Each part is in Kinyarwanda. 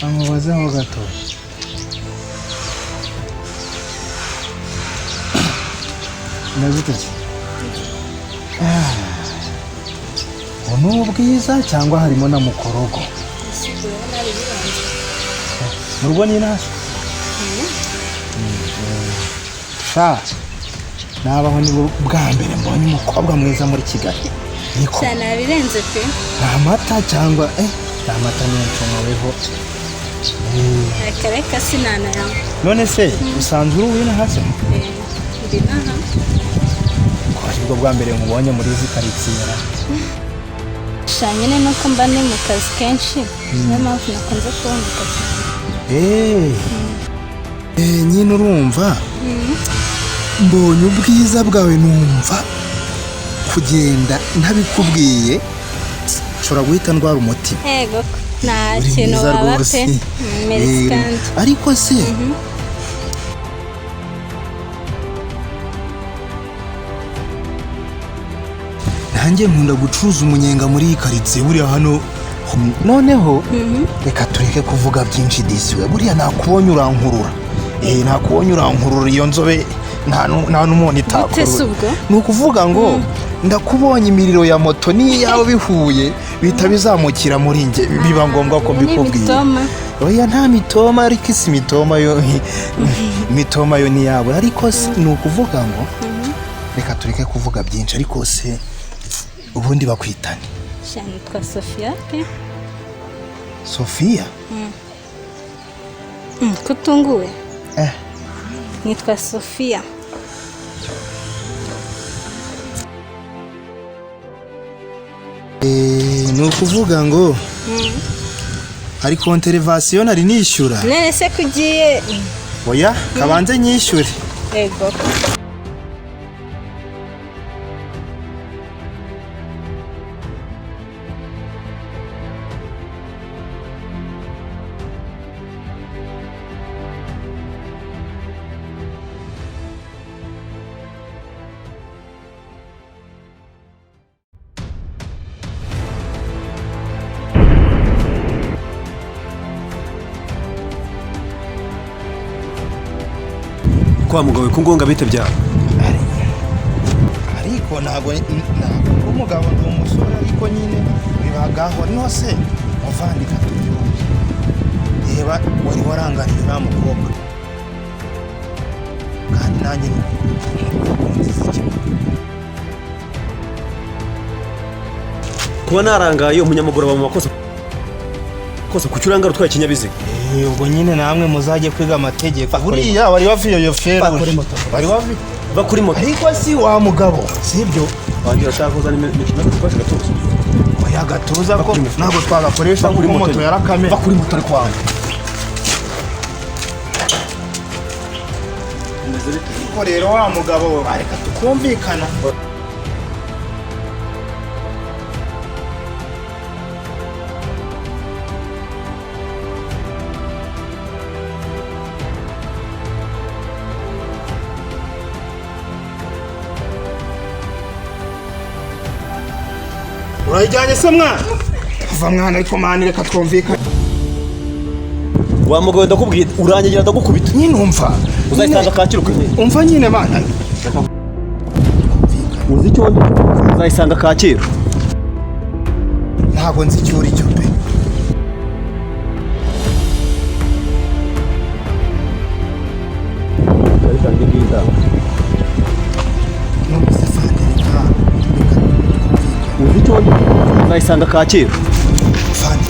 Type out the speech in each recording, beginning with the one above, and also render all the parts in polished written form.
amubazeho gato. Ndagute ubu bwiza cyangwa harimo na mukorogo? Murubona inasi? Sha nabaho ni bwa mbere mbonye umukobwa mwiza muri Kigali. Niko cyane birenze pe. Amata cyangwa amata n'incomoweho. Akareka sinana yawe. None se usanzwe uri wina hasi? Ndi naha. Ko bwa mbere mubonye muri izi karitsiye. Shanyene nuko mba ni mu kazi kenshi. Niyo mpamvu nakunze kuboneka cyane. Nyine urumva? Mbonye ubwiza bwawe numva kugenda ntabikubwiye nshobora guhita ndwara umutima. Yego nta kintu waba pe. Medicine. Ariko se nanjye nkunda gucuruza umunyenga muri iyi karitsiye buriya hano. Noneho reka tureke kuvuga byinshi disiwe buriya nakubonye urankurura. Nakubonye urankurura iyo nzobe nta n'umuntu itakurura. Ni ukuvuga ngo ndakubonye imiriro ya moto niyawe bihuye bita bizamukira muri nge biba ngombwa ko mbikubwiye. Oya nta mitoma ariko isi mitoma yo ni yabo ariko ni ukuvuga ngo reka tureke kuvuga byinshi ariko se ubundi bakwitane. Cyane twa Sofia pe. Sofia? Kutunguwe? Nitwa Sofia. Ni ukuvuga ngo hari konterevasiyo nari nishyura. Nene se kugiye? Oya kabanze nyishyure. Yego. Kwa mugabo kungonga bite byawe? Ariko ntabwo umugabo ndi umusore ariko nyine bibagaho nose muvandika tubyumve. Reba wari waranganiye na mukobwa kandi nanjye kuba narangaye umunyamaguru mu makosa kucyuranga rutwaye ikinyabiziga. Ubwo nyine namwe muzajye kwiga amategeko. Buriya wari waviyo fero wari wavi bakuri moto ariko si wa mugabo sibyo wangira ashaka kuzana imikino twashe gatuza. Oya gatuza ko ntabwo twagakoresha kuri moto yarakame bakuri moto ari kwanga. Ko rero wa mugabo areka tukumvikana. Urayijyanye se mwana? Kuva mwana ariko mani reka twumvikane. Wa mugabo ndakubwiye urangira ndagukubita. Nyine umva. Uzayitanga Kacyiru nyine. Umva nyine mwana. Uzi icyo ndi? Uzayisanga Kacyiru. Ntabwo nzi icyo uri cyo pe. Uzayisanga bwiza. Uzi icyo ndi? Uzayisanga Kacyiru. Fani.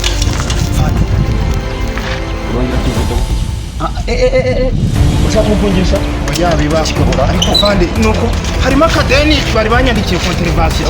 Urongera kuvuga. ushaka kumfungisha oya biba ariko kandi nuko harimo akadeni bari banyandikiye konterevasiyo